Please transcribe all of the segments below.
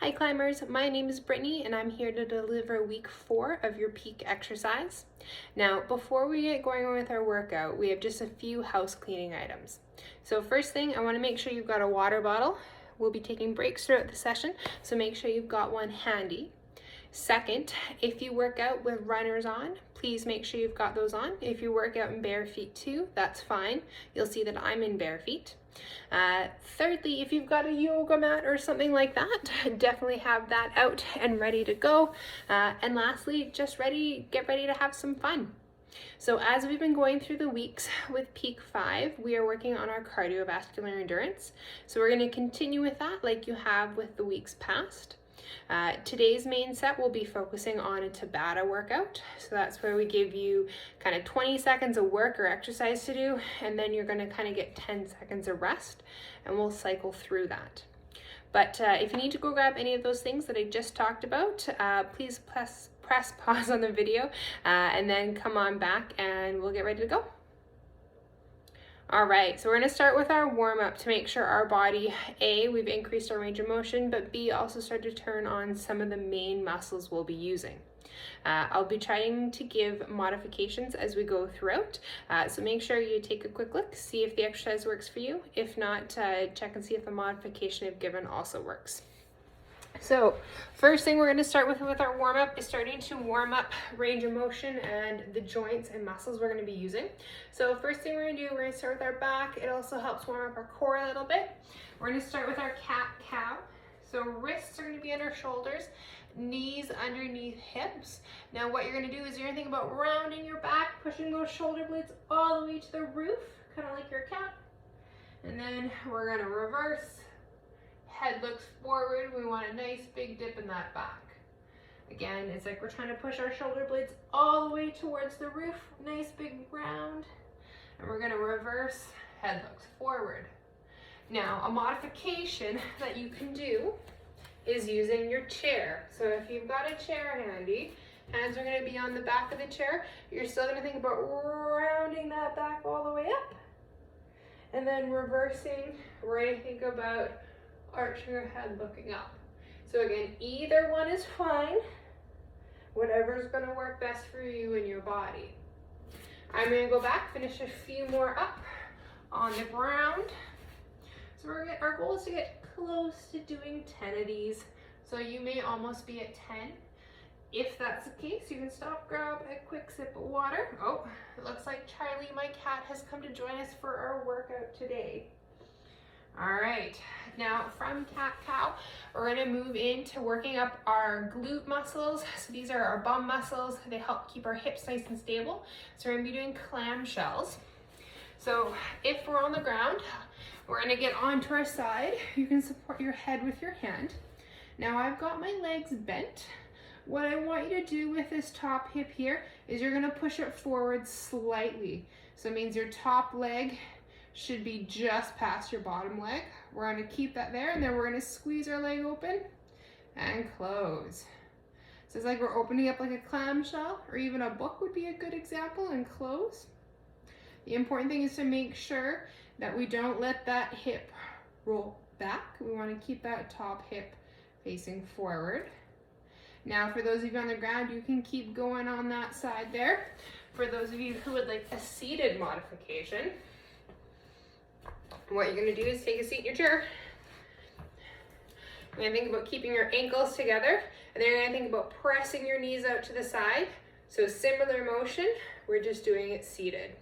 Hi climbers, my name is Brittany and I'm here to deliver week 4 of your peak exercise. Now, before we get going with our workout, we have just a few house cleaning items. So first thing, I want to make sure you've got a water bottle. We'll be taking breaks throughout the session, so make sure you've got one handy. Second, if you work out with runners on, please make sure you've got those on. If you work out in bare feet too, that's fine. You'll see that I'm in bare feet. Thirdly, if you've got a yoga mat or something like that, definitely have that out and ready to go. And lastly, just get ready to have some fun. So as we've been going through the weeks with Peak 5, we are working on our cardiovascular endurance. So we're going to continue with that like you have with the weeks past. Today's main set will be focusing on a Tabata workout. So that's where we give you kind of 20 seconds of work or exercise to do, and then you're going to kind of get 10 seconds of rest, and we'll cycle through that. But if you need to go grab any of those things that I just talked about, please press pause on the video and then come on back and we'll get ready to go. All right, so we're gonna start with our warm-up to make sure our body, A, we've increased our range of motion, but B, also start to turn on some of the main muscles we'll be using. I'll be trying to give modifications as we go throughout, so make sure you take a quick look, see if the exercise works for you. If not, check and see if the modification I've given also works. So first thing we're going to start with our warm-up is starting to warm up range of motion and the joints and muscles we're going to be using. So first thing we're going to do, we're going to start with our back. It also helps warm up our core a little bit. We're going to start with our cat-cow. So wrists are going to be under shoulders, knees underneath hips. Now what you're going to do is you're going to think about rounding your back, pushing those shoulder blades all the way to the roof, kind of like your cat. And then we're going to reverse. Head looks forward. We want a nice big dip in that back. Again, it's like we're trying to push our shoulder blades all the way towards the roof. Nice big round. And we're going to reverse. Head looks forward. Now, a modification that you can do is using your chair. So if you've got a chair handy, hands are going to be on the back of the chair. You're still going to think about rounding that back all the way up. And then reversing. We're going to think about arching your head looking up. So again, either one is fine. Whatever's going to work best for you and your body. I'm going to go back, finish a few more up on the ground. So our goal is to get close to doing 10 of these. So you may almost be at 10. If that's the case, you can stop, grab a quick sip of water. Oh, it looks like Charlie, my cat, has come to join us for our workout today. All right, now from cat-cow, we're going to move into working up our glute muscles. So these are our bum muscles. They help keep our hips nice and stable. So we're going to be doing clam shells. So if we're on the ground, we're going to get onto our side. You can support your head with your hand. Now I've got my legs bent. What I want you to do with this top hip here is you're going to push it forward slightly. So it means your top leg should be just past your bottom leg. We're going to keep that there, and then we're going to squeeze our leg open and close. So it's like we're opening up like a clamshell, or even a book would be a good example, and close. The important thing is to make sure that we don't let that hip roll back. We want to keep that top hip facing forward. Now for those of you on the ground, you can keep going on that side there. For those of you who would like a seated modification, what you're going to do is take a seat in your chair. You're going to think about keeping your ankles together, and then you're going to think about pressing your knees out to the side. So similar motion, we're just doing it seated.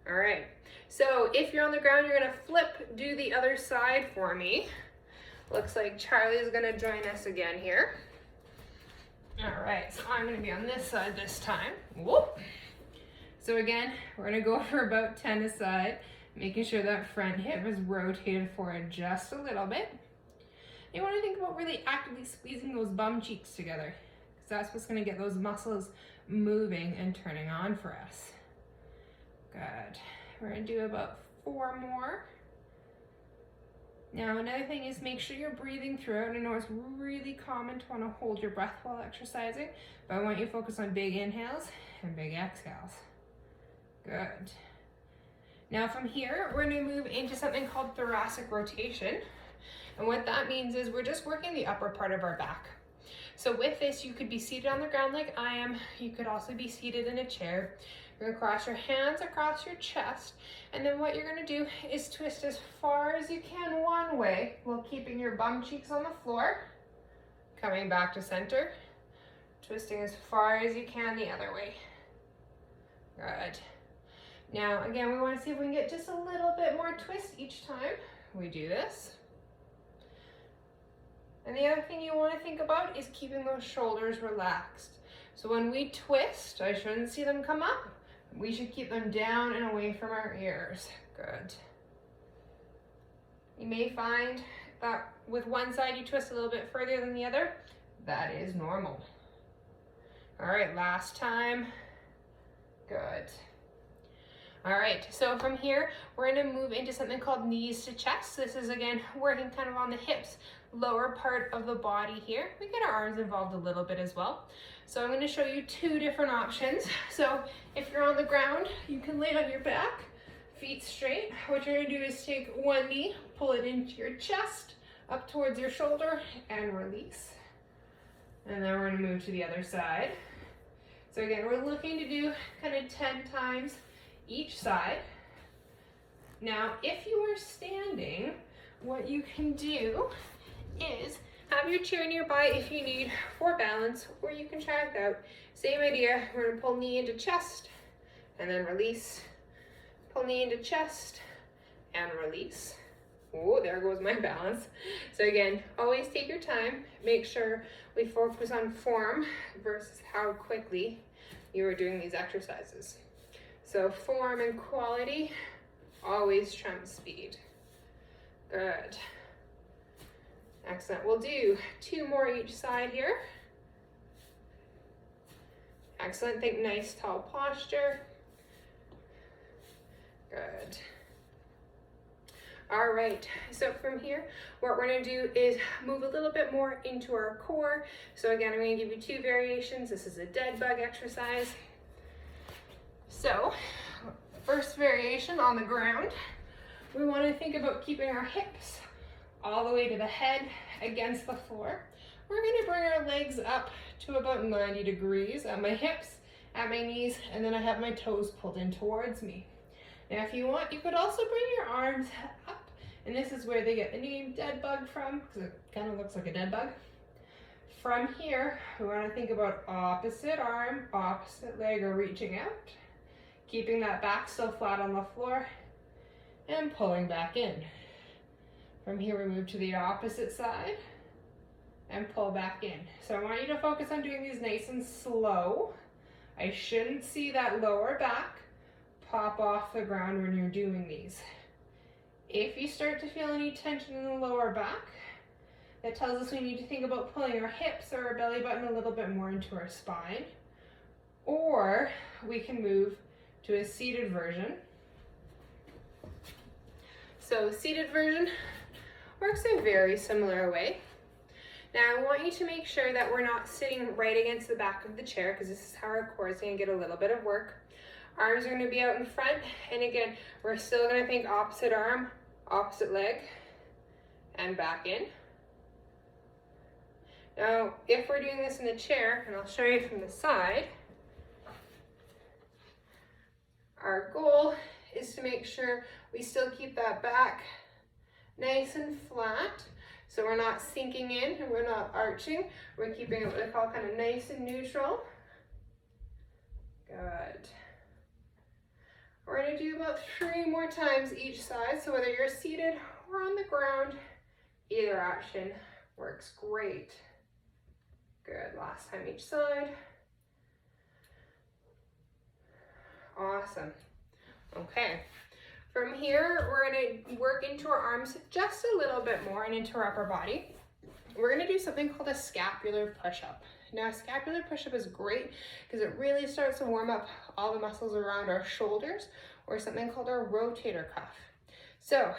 All right, so if you're on the ground, you're going to flip, do the other side for me. Looks like Charlie is going to join us again here. All right, so I'm going to be on this side this time. Whoop. So again, we're going to go for about 10 aside. Making sure that front hip is rotated forward just a little bit. You want to think about really actively squeezing those bum cheeks together, because that's what's going to get those muscles moving and turning on for us. Good. We're going to do about 4 more. Now another thing is make sure you're breathing through it. I know it's really common to want to hold your breath while exercising, but I want you to focus on big inhales and big exhales. Good. Now from here, we're going to move into something called thoracic rotation. And what that means is we're just working the upper part of our back. So with this, you could be seated on the ground like I am. You could also be seated in a chair. You're gonna cross your hands across your chest. And then what you're gonna do is twist as far as you can one way while keeping your bum cheeks on the floor. Coming back to center. Twisting as far as you can the other way. Good. Now, again, we want to see if we can get just a little bit more twist each time we do this. And the other thing you want to think about is keeping those shoulders relaxed. So when we twist, I shouldn't see them come up. We should keep them down and away from our ears. Good. You may find that with one side you twist a little bit further than the other. That is normal. All right, last time. Good. All right, so from here, we're gonna move into something called knees to chest. This is, again, working kind of on the hips, lower part of the body here. We get our arms involved a little bit as well. So I'm gonna show you two different options. So if you're on the ground, you can lay on your back, feet straight. What you're gonna do is take one knee, pull it into your chest, up towards your shoulder, and release. And then we're gonna move to the other side. So again, we're looking to do kind of 10 times each side. Now, if you are standing, what you can do is have your chair nearby if you need for balance, or you can try it out. Same idea, we're gonna pull knee into chest and then release. Pull knee into chest and release. Oh, there goes my balance. So again, always take your time. Make sure we focus on form versus how quickly you are doing these exercises. So form and quality always trump speed. Good. Excellent. We'll do 2 more each side here. Excellent. Think nice tall posture. Good. All right, so from here, what we're gonna do is move a little bit more into our core. So again, I'm gonna give you 2 variations. This is a dead bug exercise. So, first variation on the ground, we wanna think about keeping our hips all the way to the head against the floor. We're gonna bring our legs up to about 90 degrees at my hips, at my knees, and then I have my toes pulled in towards me. Now, if you want, you could also bring your arms up, and this is where they get the name dead bug from, because it kind of looks like a dead bug. From here, we want to think about opposite arm, opposite leg, or reaching out, keeping that back still flat on the floor, and pulling back in. From here, we move to the opposite side, and pull back in. So I want you to focus on doing these nice and slow. I shouldn't see that lower back pop off the ground when you're doing these. If you start to feel any tension in the lower back, that tells us we need to think about pulling our hips or our belly button a little bit more into our spine. Or we can move to a seated version. So seated version works a very similar way. Now I want you to make sure that we're not sitting right against the back of the chair, because this is how our core is going to get a little bit of work. Arms are going to be out in front, and again, we're still going to think opposite arm, opposite leg, and back in. Now, if we're doing this in the chair, and I'll show you from the side, our goal is to make sure we still keep that back nice and flat, so we're not sinking in and we're not arching. We're keeping it what I call kind of nice and neutral. Good. We're going to do about 3 more times each side, so whether you're seated or on the ground, either option works great. Good, last time each side. Awesome. Okay, from here, we're going to work into our arms just a little bit more and into our upper body. We're going to do something called a scapular push-up. Now, a scapular push-up is great because it really starts to warm up all the muscles around our shoulders, or something called our rotator cuff. So,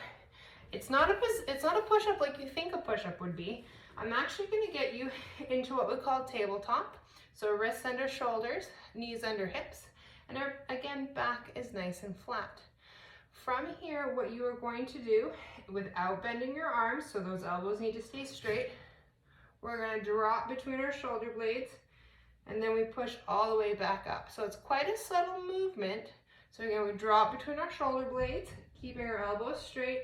it's not a push-up like you think a push-up would be. I'm actually going to get you into what we call tabletop. So wrists under shoulders, knees under hips, and our, again, back is nice and flat. from here, what you are going to do, without bending your arms, so those elbows need to stay straight, we're going to drop between our shoulder blades, and then we push all the way back up. So it's quite a subtle movement. So again, we drop between our shoulder blades, keeping our elbows straight,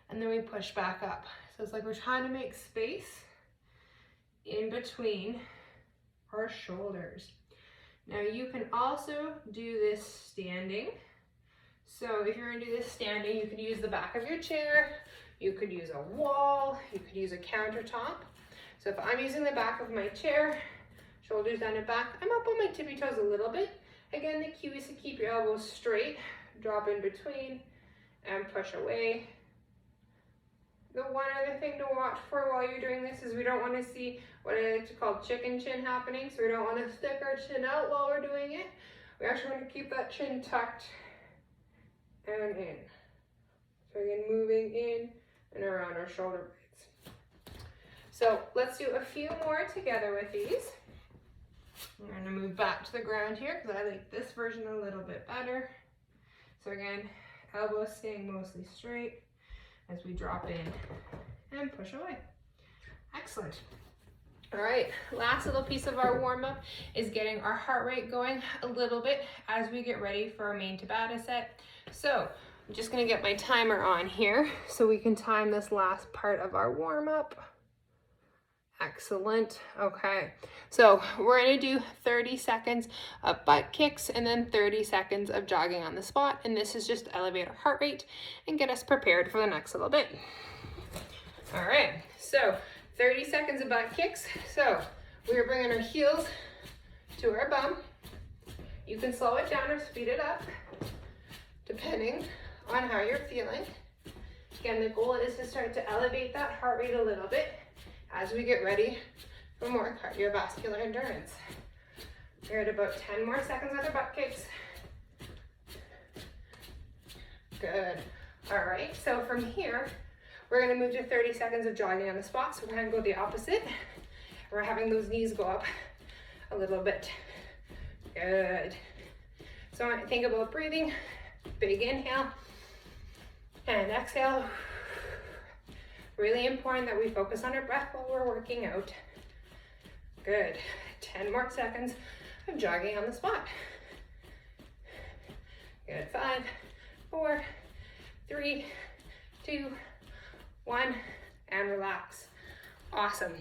and then we push back up. So it's like we're trying to make space in between our shoulders. Now you can also do this standing. So if you're gonna do this standing, you could use the back of your chair, you could use a wall, you could use a countertop. So if I'm using the back of my chair, shoulders down and back, I'm up on my tippy toes a little bit. Again, the key is to keep your elbows straight, drop in between, and push away. The one other thing to watch for while you're doing this is we don't want to see what I like to call chicken chin happening. So we don't want to stick our chin out while we're doing it. We actually want to keep that chin tucked and in. So again, moving in and around our shoulder blades. So let's do a few more together with these. I'm going to move back to the ground here because I like this version a little bit better. So again, elbows staying mostly straight as we drop in and push away. Excellent. All right, last little piece of our warm-up is getting our heart rate going a little bit as we get ready for our main Tabata set. So I'm just gonna get my timer on here so we can time this last part of our warm-up. Excellent. Okay, so we're gonna do 30 seconds of butt kicks and then 30 seconds of jogging on the spot, and this is just to elevate our heart rate and get us prepared for the next little bit. All right, so 30 seconds of butt kicks. So we're bringing our heels to our bum. You can slow it down or speed it up depending on how you're feeling. Again, the goal is to start to elevate that heart rate a little bit as we get ready for more cardiovascular endurance. We're at about 10 more seconds of the butt kicks. Good. All right, so from here, we're gonna move to 30 seconds of jogging on the spot. So we're gonna go the opposite. We're having those knees go up a little bit. Good. So I think about breathing, big inhale and exhale. Really important that we focus on our breath while we're working out. Good. 10 more seconds of jogging on the spot. Good. 5, 4, 3, 2, 1, and relax. Awesome.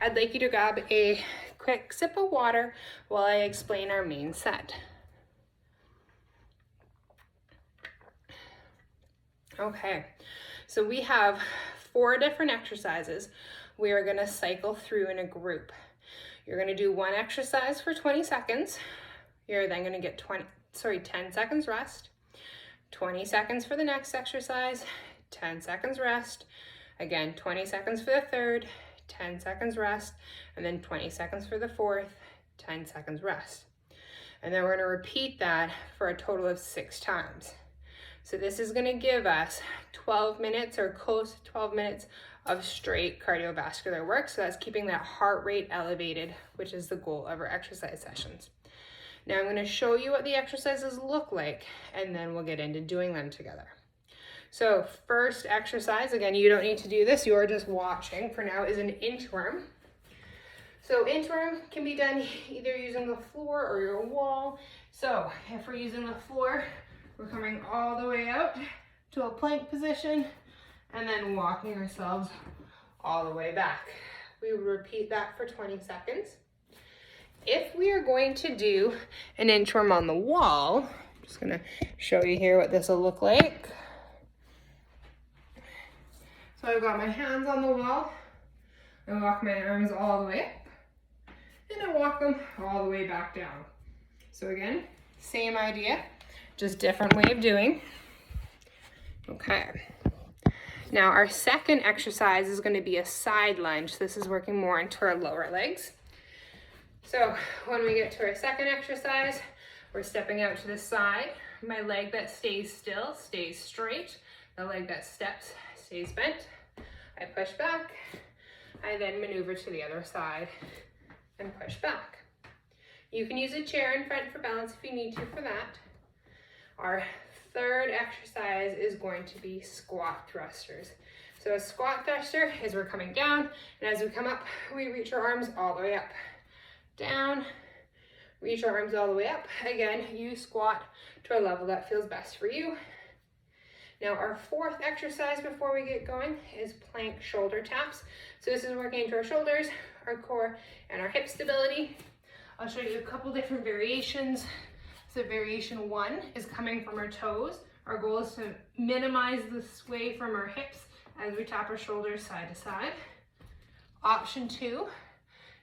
I'd like you to grab a quick sip of water while I explain our main set. Okay, so we have 4 different exercises we are going to cycle through in a group. You're going to do one exercise for 20 seconds. You're then going to get 10 seconds rest, 20 seconds for the next exercise, 10 seconds rest, again 20 seconds for the third, 10 seconds rest, and then 20 seconds for the fourth, 10 seconds rest. And then we're going to repeat that for a total of 6 times. So this is going to give us 12 minutes or close to 12 minutes of straight cardiovascular work. So that's keeping that heart rate elevated, which is the goal of our exercise sessions. Now I'm going to show you what the exercises look like, and then we'll get into doing them together. So first exercise, again, you don't need to do this, you're just watching for now, is an inchworm. So inchworm can be done either using the floor or your wall. So if we're using the floor, we're coming all the way out to a plank position and then walking ourselves all the way back. We will repeat that for 20 seconds. If we are going to do an inchworm on the wall, I'm just gonna show you here what this will look like. So I've got my hands on the wall, I walk my arms all the way up, and I walk them all the way back down. So again, same idea, just different way of doing. Okay. Now our second exercise is going to be a side lunge. This is working more into our lower legs. So when we get to our second exercise, we're stepping out to the side. My leg that stays still stays straight. The leg that steps stays bent. I push back. I then maneuver to the other side and push back. You can use a chair in front for balance if you need to for that. Our third exercise is going to be squat thrusters. So a squat thruster is we're coming down, and as we come up, we reach our arms all the way up. Down, reach our arms all the way up. Again, you squat to a level that feels best for you. Now our fourth exercise before we get going is plank shoulder taps. So this is working into our shoulders, our core, and our hip stability. I'll show you a couple different variations. So variation 1 is coming from our toes. Our goal is to minimize the sway from our hips as we tap our shoulders side to side. Option 2,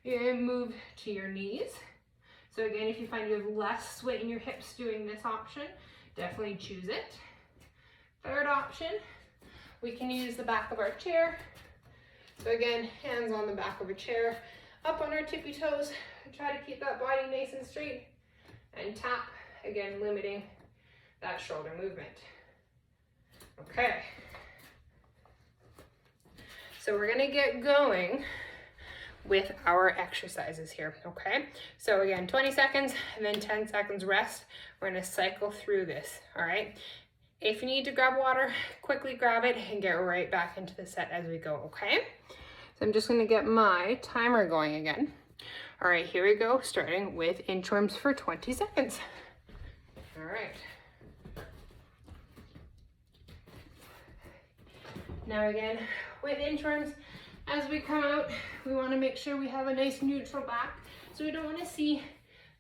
you're gonna move to your knees. So again, if you find you have less sway in your hips doing this option, definitely choose it. Third option, we can use the back of our chair. So again, hands on the back of a chair, up on our tippy toes, try to keep that body nice and straight, and tap, again, limiting that shoulder movement. Okay. So we're gonna get going with our exercises here, okay? So again, 20 seconds and then 10 seconds rest. We're gonna cycle through this, all right? If you need to grab water, quickly grab it and get right back into the set as we go, okay? So I'm just gonna get my timer going again. All right, here we go, starting with inchworms for 20 seconds. All right. Now again, with inchworms, as we come out, we wanna make sure we have a nice neutral back. So we don't wanna see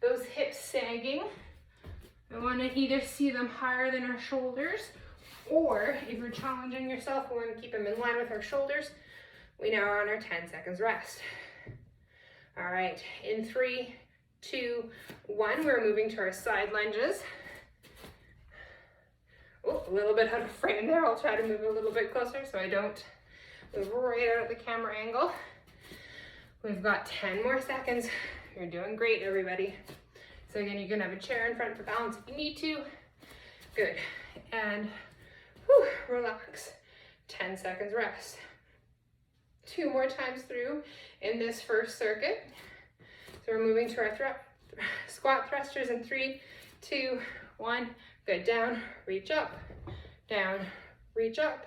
those hips sagging. We wanna either see them higher than our shoulders, or if you're challenging yourself, we wanna keep them in line with our shoulders. We now are on our 10 seconds rest. All right, in 3, 2, 1, we're moving to our side lunges. Oh, a little bit out of frame there. I'll try to move a little bit closer so I don't move right out of the camera angle. We've got 10 more seconds. You're doing great, everybody. So again, you can have a chair in front for balance if you need to. Good. And whew, relax. 10 seconds rest. 2 more times through in this first circuit. So we're moving to our squat thrusters in 3, 2, 1. Good. Down, reach up, down, reach up.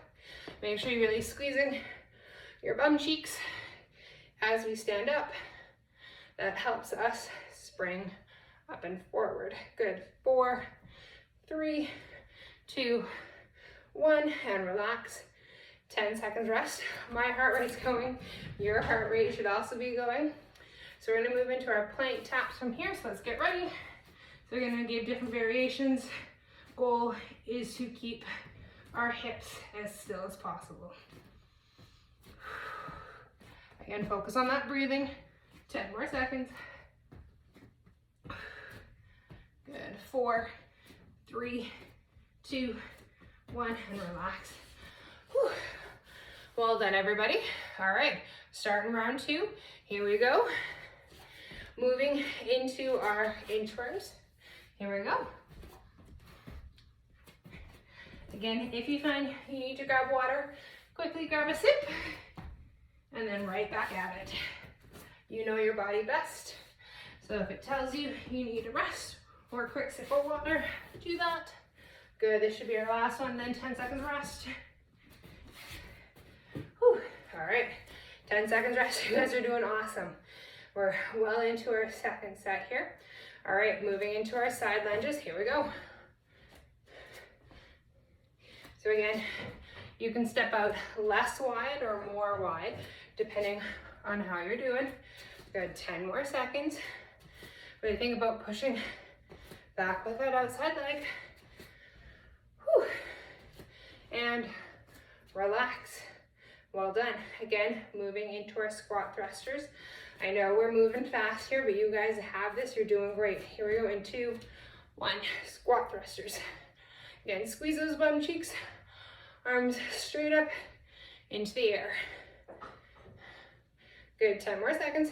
Make sure you're really squeezing your bum cheeks as we stand up. That helps us spring up and forward. Good. 4, 3, 2, 1, and relax. 10 seconds rest. My heart rate's going. Your heart rate should also be going. So we're gonna move into our plank taps from here. So let's get ready. So we're gonna give different variations. Goal is to keep our hips as still as possible. Again, focus on that breathing. 10 more seconds. Good. 4, 3, 2, 1, and relax. Whew. Well done, everybody. All right, starting round 2. Here we go. Moving into our inchworms. Here we go. Again, if you find you need to grab water, quickly grab a sip, and then right back at it. You know your body best. So if it tells you you need a rest or a quick sip of water, do that. Good, this should be our last one, then 10 seconds rest. Whew. All right, 10 seconds rest. You guys are doing awesome. We're well into our second set here. All right, moving into our side lunges. Here we go. So again, you can step out less wide or more wide, depending on how you're doing. Good, 10 more seconds. Really think about pushing back with that outside leg. Whew. And relax. Well done. Again, moving into our squat thrusters. I know we're moving fast here, but you guys have this. You're doing great. Here we go in 2, 1, squat thrusters. Again, squeeze those bum cheeks. Arms straight up into the air. Good, 10 more seconds.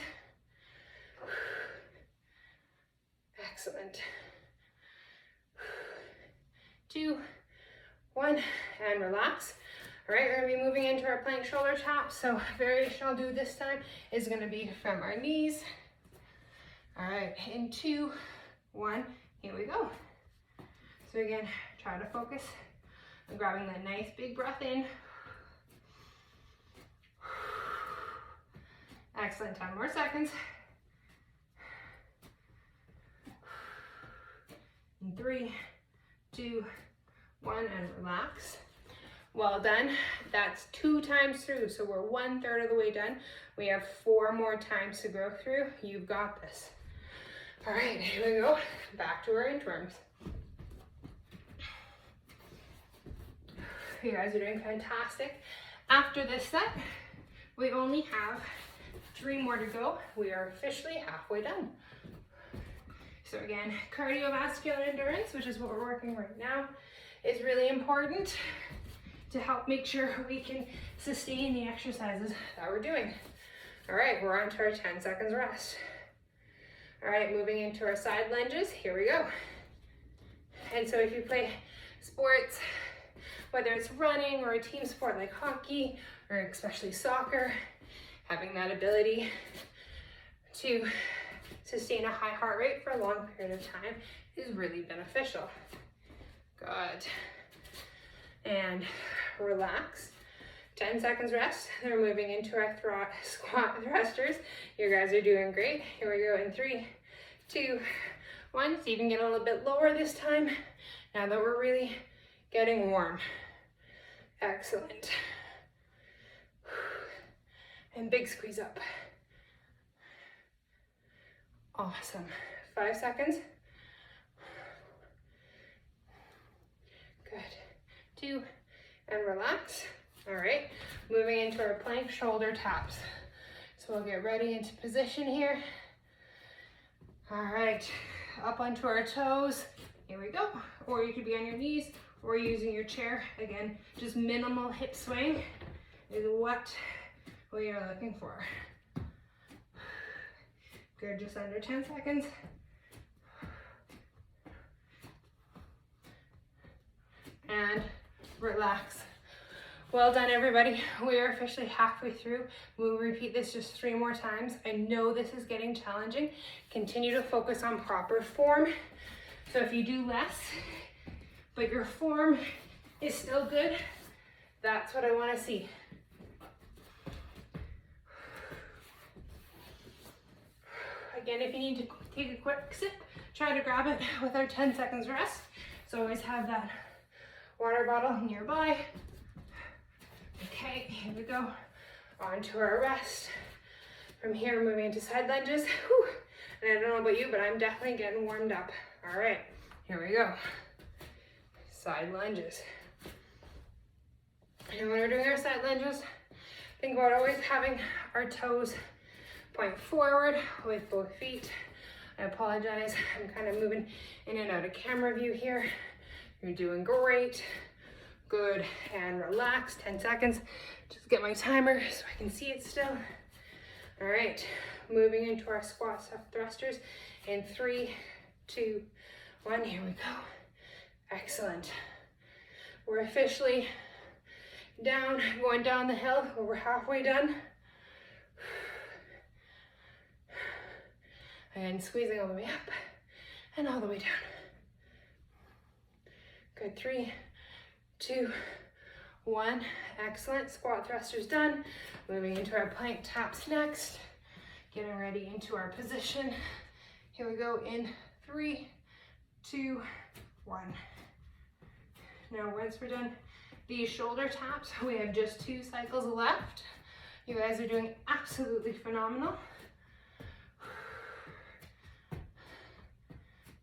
Excellent. 2, 1, and relax. All right, we're gonna be moving into our plank shoulder taps. So variation I'll do this time is gonna be from our knees. All right, in 2, 1, here we go. So again, Try to focus on grabbing that nice big breath in. Excellent, 10 more seconds. In 3, 2, 1, and relax. Well done. That's 2 times through, so we're 1/3 of the way done. We have 4 more times to go through. You've got this. All right, here we go. Back to our inchworms. You guys are doing fantastic. After this set, we only have 3 more to go. We are officially halfway done. So again, cardiovascular endurance, which is what we're working right now, is really important to help make sure we can sustain the exercises that we're doing. All right, we're on to our 10 seconds rest. All right, moving into our side lunges, here we go. And so if you play sports, whether it's running or a team sport like hockey, or especially soccer, having that ability to sustain a high heart rate for a long period of time is really beneficial. Good. And relax. 10 seconds rest. Then we're moving into our Throt squat thrusters. You guys are doing great. Here we go in 3, 2, 1. So you can get a little bit lower this time now that we're really getting warm. Excellent. And big squeeze up. Awesome. 5 seconds. Good. 2, and relax. All right, moving into our plank shoulder taps. So we'll get ready into position here. All right, up onto our toes. Here we go. Or you could be on your knees or using your chair. Again, just minimal hip swing is what we are looking for. Good, just under 10 seconds. And relax. Well done, everybody. We are officially halfway through. We'll repeat this just 3 more times. I know this is getting challenging. Continue to focus on proper form. So if you do less, but your form is still good, that's what I want to see. Again, if you need to take a quick sip, try to grab it with our 10 seconds rest. So always have that water bottle nearby. Okay, here we go. On to our rest. From here, moving into side lunges. Whew. And I don't know about you, but I'm definitely getting warmed up. All right, here we go. Side lunges. And when we're doing our side lunges, think about always having our toes point forward with both feet. I apologize, I'm kind of moving in and out of camera view here. You're doing great. Good, and relax, 10 seconds. Just get my timer so I can see it still. All right, moving into our squat thrusters in 3, 2, 1, here we go. Excellent. We're officially down, going down the hill. We're halfway done. And squeezing all the way up and all the way down. Good, 3, 2, 1, excellent. Squat thrusters done. Moving into our plank taps next. Getting ready into our position. Here we go in 3, 2, 1. Now once we're done these shoulder taps, we have just 2 cycles left. You guys are doing absolutely phenomenal.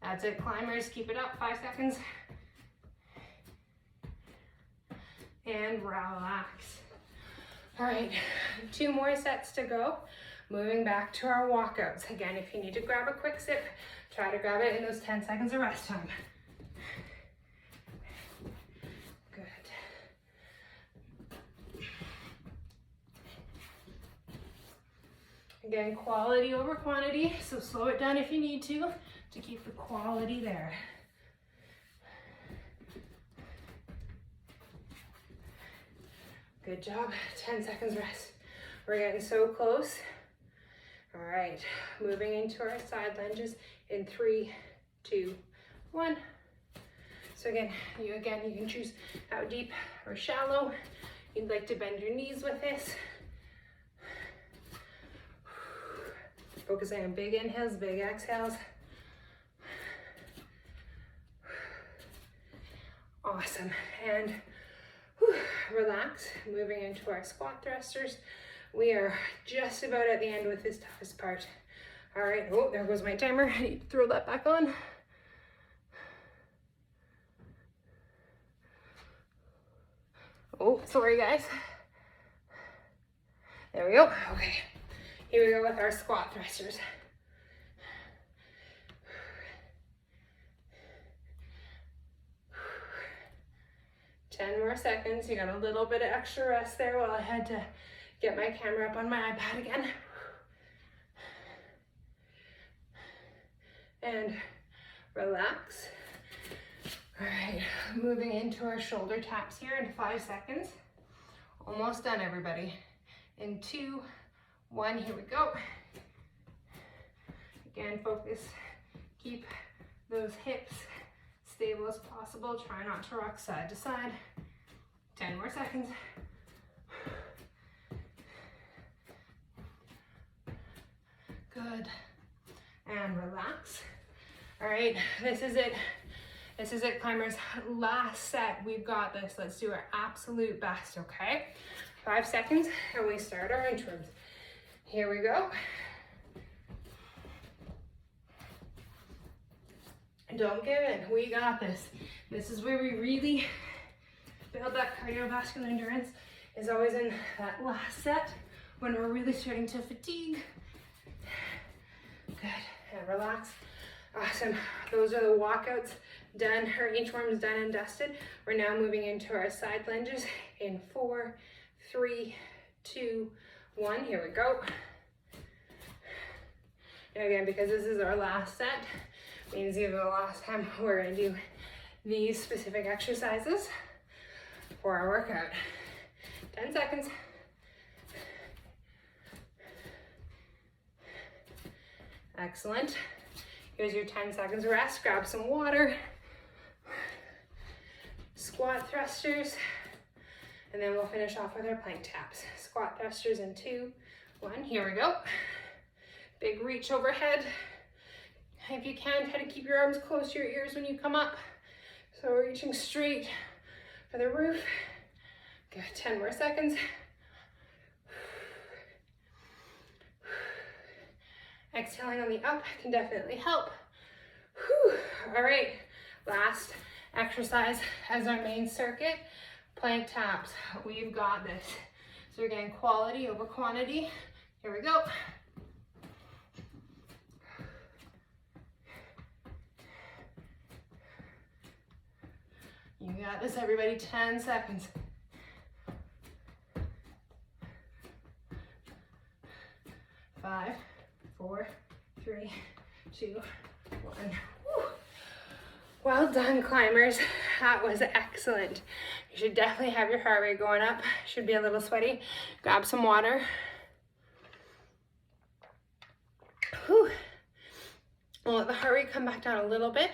That's it, climbers, keep it up, 5 seconds. And relax. All right, 2 more sets to go. Moving back to our walkouts. Again, if you need to grab a quick sip, try to grab it in those 10 seconds of rest time. Good. Again, quality over quantity, so slow it down if you need to keep the quality there. Good job, 10 seconds rest. We're getting so close. All right, moving into our side lunges in 3, 2, 1. So again, you can choose how deep or shallow you'd like to bend your knees with this. Focusing on big inhales, big exhales. Awesome. And relax, moving into our squat thrusters. We are just about at the end with this toughest part. All right, oh, there goes my timer. I need to throw that back on. Oh, sorry guys. There we go. Okay, here we go with our squat thrusters. Ten more seconds. You got a little bit of extra rest there while I had to get my camera up on my iPad again. And relax. All right, moving into our shoulder taps here in 5 seconds. Almost done, everybody. In 2, 1, here we go. Again, focus, keep those hips stable as possible. Try not to rock side to side. 10 more seconds. Good. And relax. All right, this is it. This is it, climbers. Last set, we've got this. Let's do our absolute best, okay? 5 seconds, and we start our inchworms. Here we go. Don't give in, we got this. This is where we really build that cardiovascular endurance, is always in that last set when we're really starting to fatigue. Good, and relax. Awesome, those are the walkouts done, our inchworms done and dusted. We're now moving into our side lunges in 4, 3, 2, 1, here we go. And again, because this is our last set, means either the last time we're gonna do these specific exercises for our workout. 10 seconds. Excellent. Here's your 10 seconds rest. Grab some water. Squat thrusters. And then we'll finish off with our plank taps. Squat thrusters in 2, 1. Here we go. Big reach overhead. If you can, try to keep your arms close to your ears when you come up. So we're reaching straight for the roof. Good, 10 more seconds. Exhaling on the up can definitely help. Whew. All right, last exercise as our main circuit, plank taps. We've got this. So we're getting quality over quantity. Here we go. You got this, everybody. 10 seconds. Five, 4, 3, 2, 1. Woo. Well done, climbers. That was excellent. You should definitely have your heart rate going up. Should be a little sweaty. Grab some water. Whew. We'll let the heart rate come back down a little bit.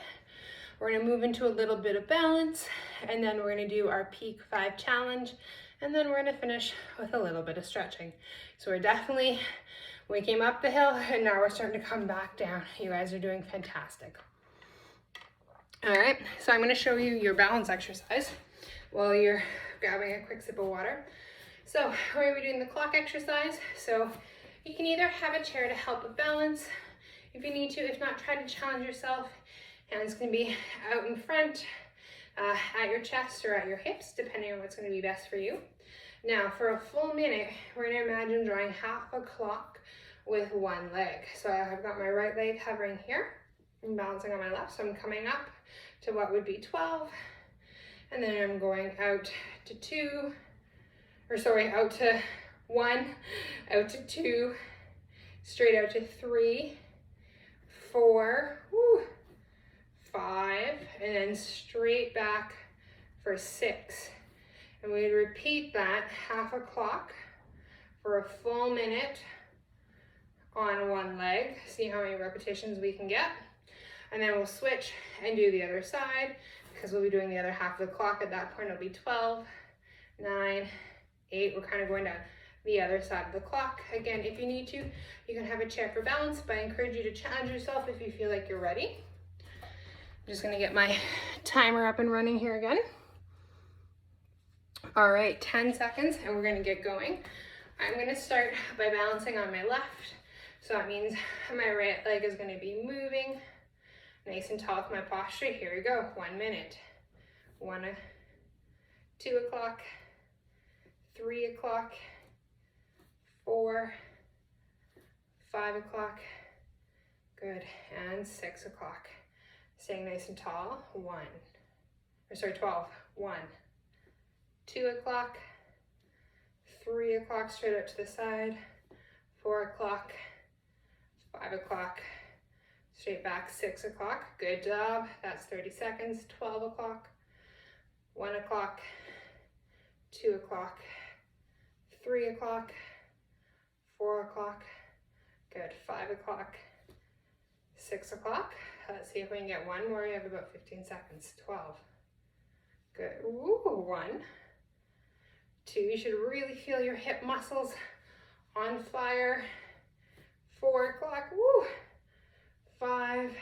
We're gonna move into a little bit of balance, and then we're gonna do our peak 5 challenge, and then we're gonna finish with a little bit of stretching. So we're definitely, we came up the hill, and now we're starting to come back down. You guys are doing fantastic. All right, so I'm gonna show you your balance exercise while you're grabbing a quick sip of water. So we're gonna be doing the clock exercise. So you can either have a chair to help with balance, if you need to. If not, try to challenge yourself. Hands can be out in front, at your chest or at your hips, depending on what's going to be best for you. Now, for a full minute, we're going to imagine drawing half a clock with one leg. So I've got my right leg hovering here and balancing on my left. So I'm coming up to what would be 12, and then I'm going out to 2, or sorry, out to 1, out to 2, straight out to 3, 4, woo, 5, and then straight back for 6. And we'd repeat that half a clock for a full minute on one leg. See how many repetitions we can get. And then we'll switch and do the other side. because we'll be doing the other half of the clock. At that point, it'll be 12, 9, 8. We're kind of going down the other side of the clock. Again, if you need to, you can have a chair for balance, but I encourage you to challenge yourself if you feel like you're ready. I'm just gonna get my timer up and running here again. All right, 10 seconds, and we're gonna get going. I'm gonna start by balancing on my left. So that means my right leg is gonna be moving nice and tall with my posture. Here we go, 1 minute. 2 o'clock, 3 o'clock, 4, 5 o'clock, good, and 6 o'clock. Staying nice and tall, 12, 1, 2 o'clock, 3 o'clock, straight up to the side, 4 o'clock, 5 o'clock, straight back, 6 o'clock, good job, that's 30 seconds, 12 o'clock, 1 o'clock, 2 o'clock, 3 o'clock, 4 o'clock, good, 5 o'clock, 6 o'clock. Let's see if we can get one more. We have about 15 seconds. 12. Good. Ooh, 1, 2. You should really feel your hip muscles on fire. 4 o'clock. Woo. 5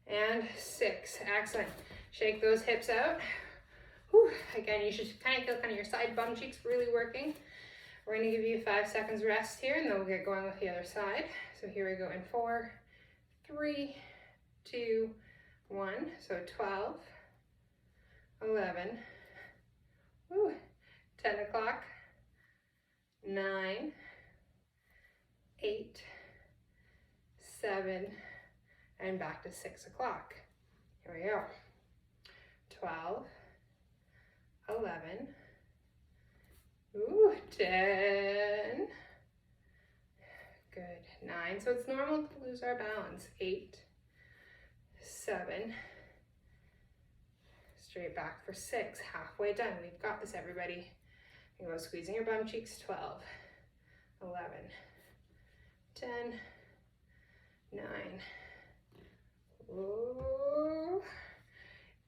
and 6. Excellent. Shake those hips out. Whew. Again, you should kind of feel your side bum cheeks really working. We're going to give you 5 seconds rest here, and then we'll get going with the other side. So here we go in 4, 3, 2, 1. So 12, 11, 10 o'clock, 9, 8, 7, and back to 6 o'clock. Here we go. 12, 11, 10, good, 9. So it's normal to lose our balance. 8, 7, straight back for 6, halfway done. We've got this, everybody. You go squeezing your bum cheeks. 12, 11, 10, 9,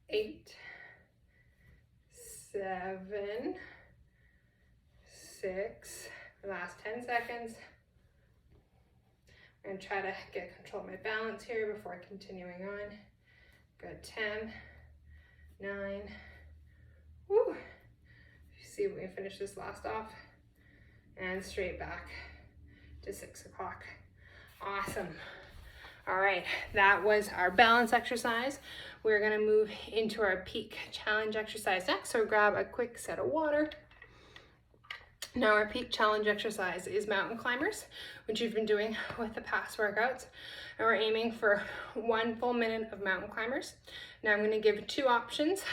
8, 7, 6, last 10 seconds. I'm going to try to get control of my balance here before continuing on. Good, 10, 9, woo. See if we can finish this last off. And straight back to 6 o'clock. Awesome. All right, that was our balance exercise. We're gonna move into our peak challenge exercise next. So grab a quick set of water. Now our peak challenge exercise is mountain climbers, which you've been doing with the past workouts. And we're aiming for 1 full minute of mountain climbers. Now I'm gonna give 2 options.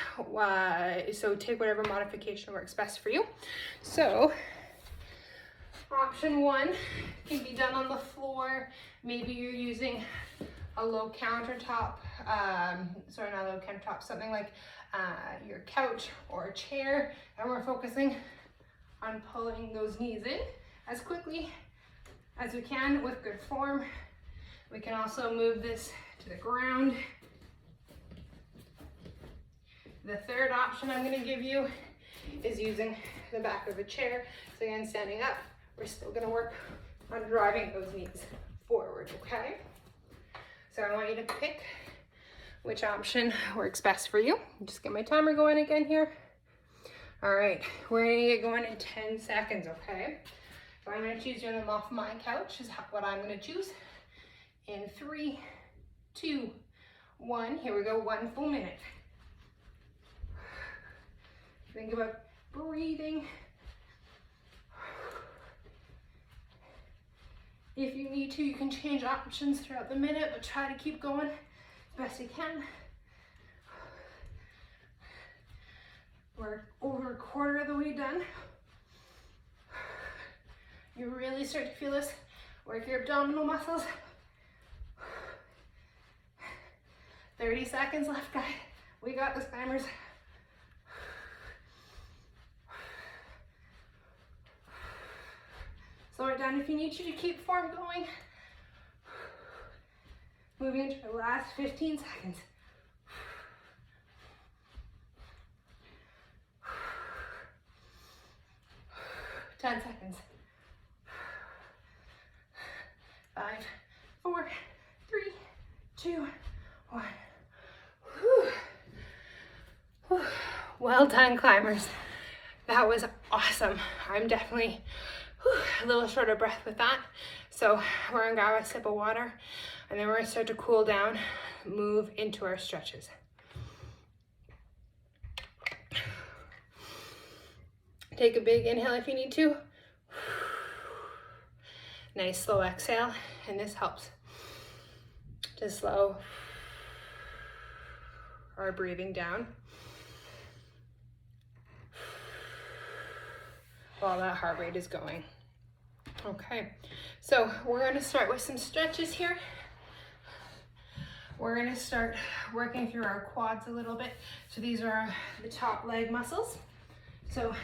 So take whatever modification works best for you. So option 1 can be done on the floor. Maybe you're using a low countertop, sorry, not a low countertop, something like your couch or a chair, and we're focusing on pulling those knees in as quickly as we can with good form. We can also move this to the ground. The third option I'm going to give you is using the back of a chair. So again, standing up, we're still going to work on driving those knees forward, okay? So I want you to pick which option works best for you. Just get my timer going again here. All right, we're gonna get going in 10 seconds, okay? So I'm gonna choose doing them off my couch is what I'm gonna choose. In 3, 2, 1, here we go, 1 full minute. Think about breathing. If you need to, you can change options throughout the minute, but try to keep going as best you can. We're over a quarter of the way done. You really start to feel this. Work your abdominal muscles. 30 seconds left, guys. We got this, climbers. Slow it down if you need to keep form going. Moving into the last 15 seconds. 10 seconds. 5, 4, 3, 2, 1. Whew. Whew. Well done, climbers. That was awesome. I'm definitely a little short of breath with that. So we're gonna grab a sip of water and then we're gonna start to cool down, move into our stretches. Take a big inhale if you need to. Nice slow exhale, and this helps to slow our breathing down while that heart rate is going. Okay, so we're going to start with some stretches here. We're going to start working through our quads a little bit. So these are the top leg muscles. So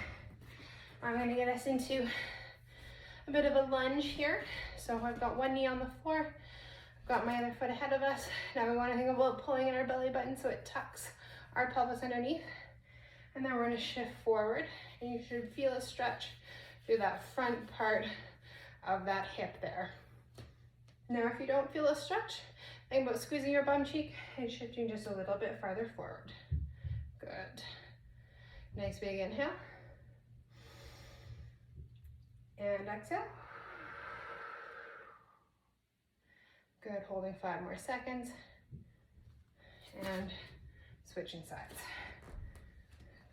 I'm going to get us into a bit of a lunge here. So I've got one knee on the floor, I've got my other foot ahead of us. Now we want to think about pulling in our belly button so it tucks our pelvis underneath. And then we're going to shift forward, and you should feel a stretch through that front part of that hip there. Now if you don't feel a stretch, think about squeezing your bum cheek and shifting just a little bit farther forward. Good. Nice big inhale. And exhale. Good, holding 5 more seconds. And switching sides.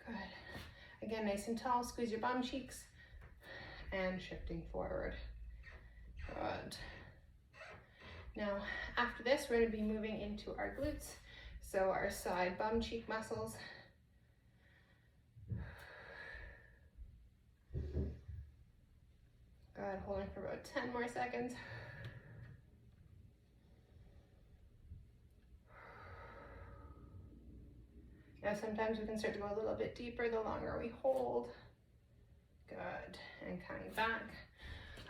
Good. Again, nice and tall, squeeze your bum cheeks. And shifting forward. Good. Now, after this, we're going to be moving into our glutes. So our side bum cheek muscles. Good, holding for about 10 more seconds. Now sometimes we can start to go a little bit deeper the longer we hold. Good, and coming back.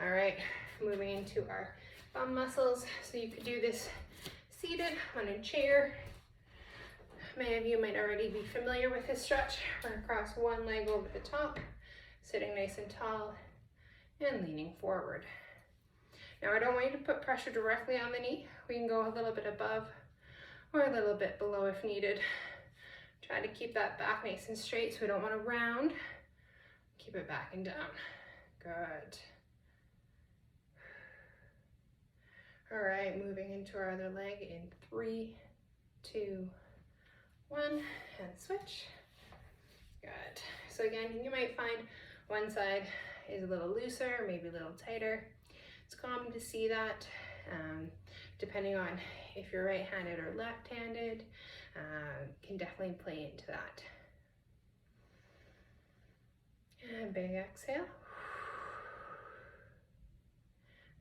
All right, moving into our bum muscles. So you could do this seated on a chair. Many of you might already be familiar with this stretch. We're gonna cross one leg over the top, sitting nice and tall, and leaning forward. Now I don't want you to put pressure directly on the knee. We can go a little bit above or a little bit below if needed. Try to keep that back nice and straight so we don't want to round. Keep it back and down. Good. All right, moving into our other leg in 3, 2, 1, and switch. Good. So again, you might find one side is a little looser, maybe a little tighter. It's common to see that depending on if you're right-handed or left-handed, can definitely play into that. And big exhale.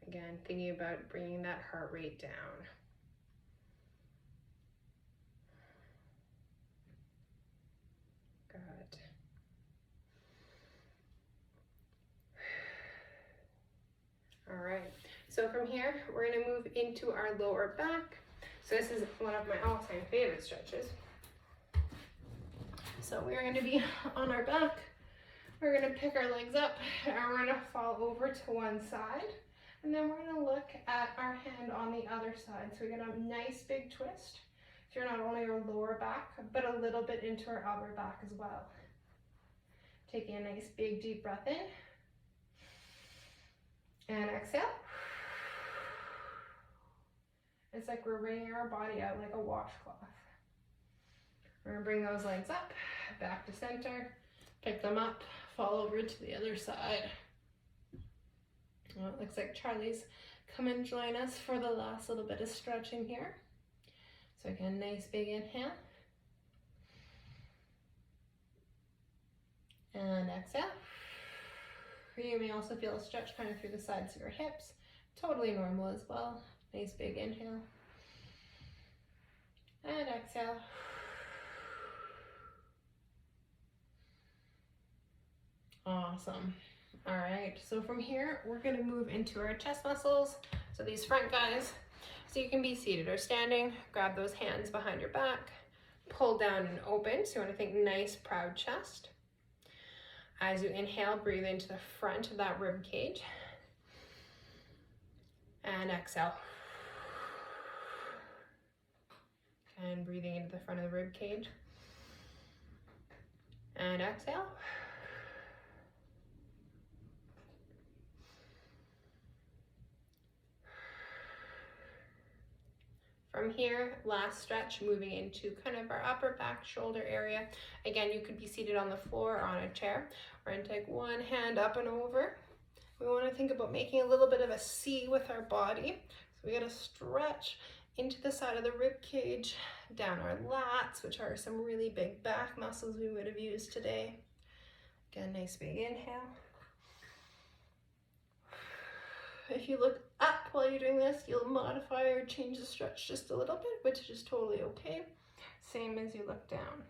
Again, thinking about bringing that heart rate down. Good. All right, so from here, we're gonna move into our lower back. So this is one of my all-time favorite stretches. So we're gonna be on our back. We're gonna pick our legs up and we're gonna fall over to one side. And then we're gonna look at our hand on the other side. So we get a nice big twist through not only our lower back, but a little bit into our upper back as well. Taking a nice big deep breath in. And exhale. It's like we're wringing our body out like a washcloth. We're gonna bring those legs up, back to center, pick them up, fall over to the other side. Well, it looks like Charlie's come and join us for the last little bit of stretching here. So again, nice big inhale. And exhale. You may also feel a stretch kind of through the sides of your hips. Totally normal as well. Nice big inhale. And exhale. Awesome. All right, so from here, we're gonna move into our chest muscles. So these front guys, so you can be seated or standing, grab those hands behind your back, pull down and open. So you wanna think nice, proud chest. As you inhale, breathe into the front of that rib cage. And exhale. And breathing into the front of the rib cage. And exhale. From here, last stretch, moving into kind of our upper back shoulder area. Again, you could be seated on the floor or on a chair. We're going to take one hand up and over. We want to think about making a little bit of a C with our body. So we got to stretch into the side of the rib cage, down our lats, which are some really big back muscles we would have used today. Again, nice big inhale. If you look up while you're doing this, you'll modify or change the stretch just a little bit, which is totally okay. Same as you look down.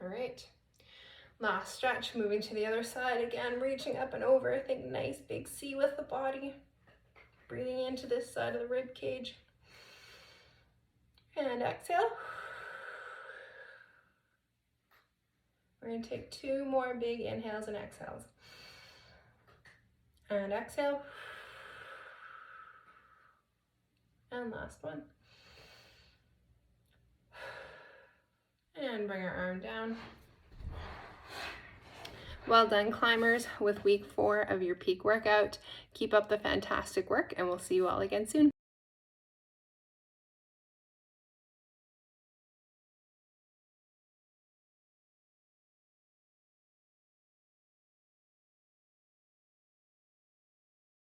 All right. Last stretch, moving to the other side. Again, reaching up and over. I think nice big C with the body. Breathing into this side of the rib cage. And exhale. We're going to take 2 more big inhales and exhales. And exhale. And last one. And bring our arm down. Well done, climbers, with week 4 of your peak workout. Keep up the fantastic work, and we'll see you all again soon.